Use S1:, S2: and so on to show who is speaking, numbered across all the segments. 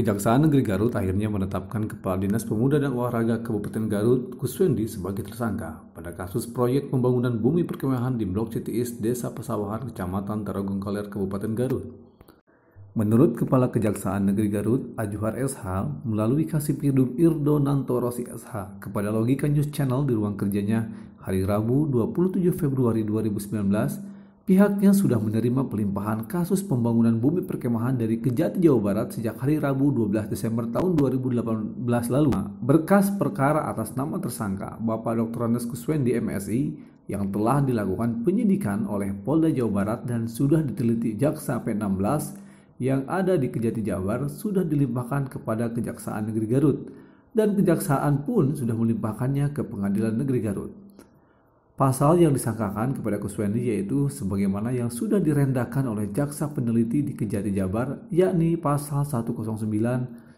S1: Kejaksaan Negeri Garut akhirnya menetapkan Kepala Dinas Pemuda dan Olahraga Kabupaten Garut, Kuswendi, sebagai tersangka pada kasus proyek pembangunan bumi perkemahan di Blok City East, Desa Pesawahan, Kecamatan Tarogong Kaler, Kabupaten Garut. Menurut Kepala Kejaksaan Negeri Garut, Ajuhar SH, melalui Kasipidum Irdo Nantorosi SH kepada Logika News Channel di ruang kerjanya hari Rabu 27 Februari 2019, pihaknya sudah menerima pelimpahan kasus pembangunan bumi perkemahan dari Kejati, Jawa Barat sejak hari Rabu 12 Desember tahun 2018 lalu. Berkas perkara atas nama tersangka Bapak Dr. Andes Kuswendi MSI yang telah dilakukan penyidikan oleh Polda Jawa Barat dan sudah diteliti Jaksa P16 yang ada di Kejati, Jawa Barat sudah dilimpahkan kepada Kejaksaan Negeri Garut, dan Kejaksaan pun sudah melimpahkannya ke Pengadilan Negeri Garut. Pasal yang disangkakan kepada Kuswendi yaitu sebagaimana yang sudah direndahkan oleh Jaksa Peneliti di Kejati, Jabar, yakni Pasal 109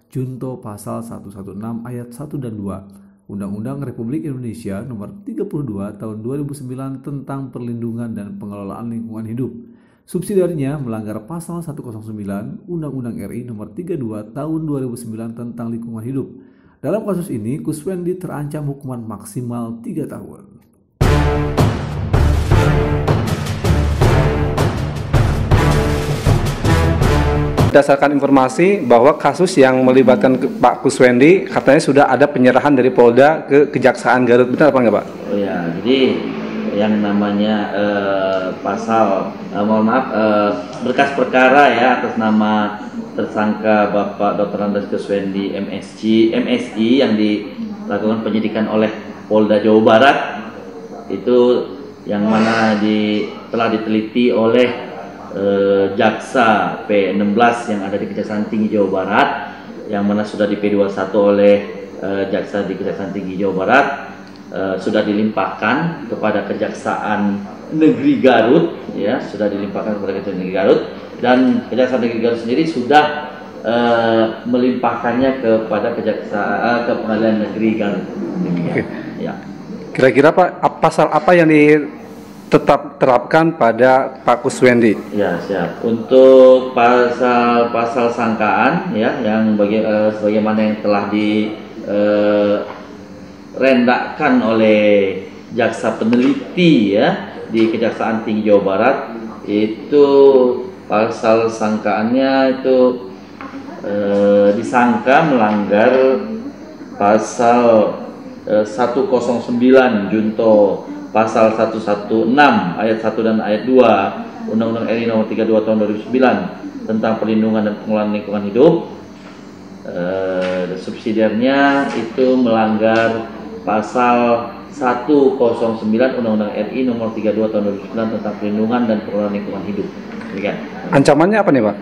S1: Junto Pasal 116 Ayat 1 dan 2 Undang-Undang Republik Indonesia Nomor 32 Tahun 2009 tentang Perlindungan dan Pengelolaan Lingkungan Hidup. Subsidiarnya melanggar Pasal 109 Undang-Undang RI Nomor 32 Tahun 2009 tentang Lingkungan Hidup. Dalam kasus ini, Kuswendi terancam hukuman maksimal 3 tahun.
S2: Berdasarkan informasi bahwa kasus yang melibatkan Pak Kuswendi katanya sudah ada penyerahan dari Polda ke Kejaksaan Garut, benar apa enggak Pak?
S3: Oh ya, jadi yang namanya berkas perkara ya atas nama tersangka Bapak Dr. Andes Kuswendi MSI yang dilakukan penyidikan oleh Polda Jawa Barat, itu yang mana telah diteliti oleh Jaksa P16 yang ada di Kejaksaan Tinggi Jawa Barat, yang mana sudah di P21 oleh Jaksa di Kejaksaan Tinggi Jawa Barat, sudah dilimpahkan kepada Kejaksaan Negeri Garut, ya sudah dilimpahkan kepada Kejaksaan Negeri Garut, dan Kejaksaan Negeri Garut sendiri sudah melimpahkannya kepada ke Pengadilan Negeri Garut.
S2: Oke.
S3: Ya.
S2: Kira-kira Pak, pasal apa yang tetap terapkan pada Pak Kuswendi? Ya,
S3: siap. Untuk pasal sangkaan ya yang sebagaimana yang telah direndahkan oleh Jaksa Peneliti ya di Kejaksaan Tinggi Jawa Barat, itu pasal sangkaannya itu disangka melanggar pasal 109 Junto Pasal 116 Ayat 1 dan Ayat 2 Undang-Undang RI Nomor 32 Tahun 2009 tentang Perlindungan dan Pengelolaan Lingkungan Hidup. Subsidiarnya itu melanggar Pasal 109 Undang-Undang RI Nomor 32 Tahun 2009 tentang Perlindungan dan Pengelolaan Lingkungan Hidup. Demikian.
S2: Ancamannya apa nih Pak?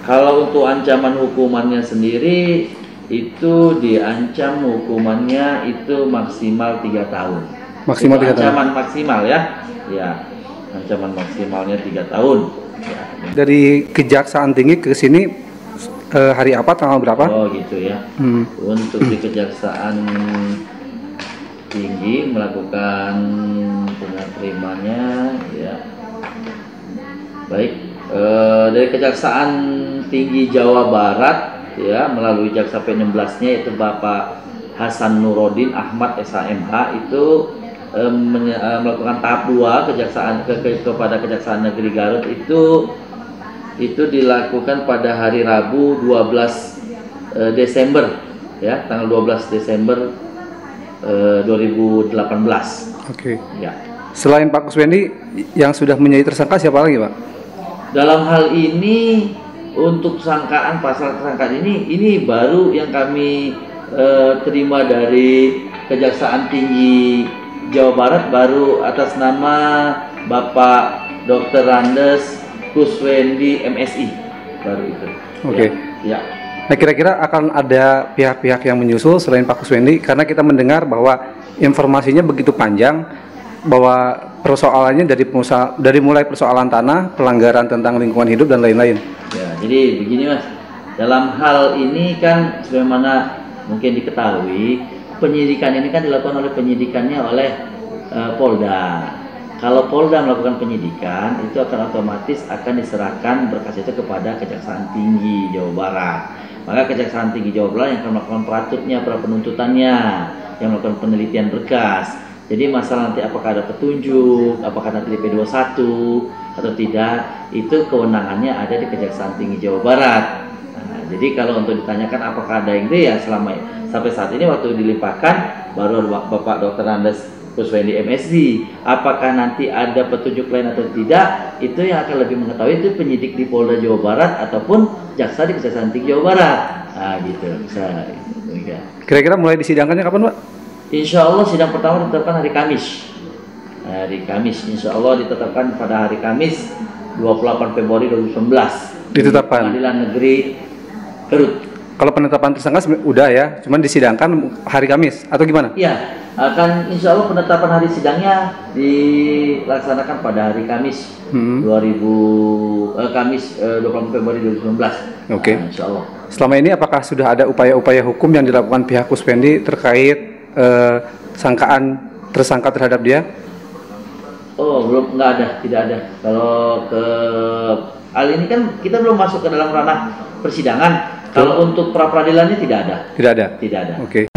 S2: Kalau
S3: untuk ancaman hukumannya sendiri itu diancam hukumannya itu maksimal 3 tahun.
S2: Maksimal 3 tahun.
S3: Ancaman maksimal ya. Ya, ancaman maksimalnya 3 tahun. Ya.
S2: Dari Kejaksaan Tinggi ke sini hari apa, tanggal berapa?
S3: Oh gitu ya. Untuk di Kejaksaan Tinggi melakukan penerimaannya ya. Baik, dari Kejaksaan Tinggi Jawa Barat ya melalui Jaksa P16-nya yaitu Bapak Hasan Nurodin Ahmad SHMH itu melakukan tahap 2 kepada Kejaksaan Negeri Garut itu dilakukan pada hari Rabu 12 Desember ya, tanggal 12 Desember 2018.
S2: Oke.
S3: Ya.
S2: Selain Pak Kuswendi yang sudah menjadi tersangka siapa lagi Pak?
S3: Dalam hal ini untuk sangkaan pasal tersangkaan ini baru yang kami terima dari Kejaksaan Tinggi Jawa Barat, baru atas nama Bapak Dr. Andes Kuswendi MSI, baru itu.
S2: Oke.
S3: Ya.
S2: Nah, kira-kira akan ada pihak-pihak yang menyusul selain Pak Kuswendi, karena kita mendengar bahwa informasinya begitu panjang bahwa persoalannya dari mulai persoalan tanah, pelanggaran tentang lingkungan hidup dan lain-lain.
S3: Ya, jadi begini Mas, dalam hal ini kan sebagaimana mungkin diketahui, penyidikan ini kan dilakukan oleh Polda. Kalau Polda melakukan penyidikan, itu akan otomatis akan diserahkan berkas itu kepada Kejaksaan Tinggi Jawa Barat. maka Kejaksaan Tinggi Jawa Barat yang akan melakukan peratutnya, penuntutannya, yang melakukan penelitian berkas. Jadi masalah nanti apakah ada petunjuk, apakah nanti di P21 atau tidak, itu kewenangannya ada di Kejaksaan Tinggi Jawa Barat. Nah, jadi kalau untuk ditanyakan apakah ada yang ya selama sampai saat ini waktu dilimpahkan baru Bapak Dr. Andes Kuswendi MSc. Apakah nanti ada petunjuk lain atau tidak, itu yang akan lebih mengetahui itu penyidik di Polda Jawa Barat ataupun jaksa di Kejaksaan Tinggi Jawa Barat. Nah gitu.
S2: Kira-kira mulai disidangkannya kapan, Pak?
S3: Insya Allah sidang pertama ditetapkan hari Kamis. Hari Kamis, Insya Allah ditetapkan pada hari Kamis 28 Februari 2019.
S2: Ditetapkan.
S3: Pengadilan Negeri Garut.
S2: Kalau penetapan tersangka udah ya, cuman disidangkan hari Kamis atau gimana?
S3: Iya, akan Insya Allah penetapan hari sidangnya dilaksanakan pada hari Kamis 28 Februari 2019.
S2: Oke.
S3: Insya Allah.
S2: Selama ini apakah sudah ada upaya-upaya hukum yang dilakukan pihak Kuswendi terkait sangkaan tersangka terhadap dia?
S3: Oh, belum, nggak ada, tidak ada. Kalau ke hal ini kan kita belum masuk ke dalam ranah persidangan. Kalau untuk pra peradilannya tidak ada.
S2: Tidak ada.
S3: Tidak ada.
S2: Oke.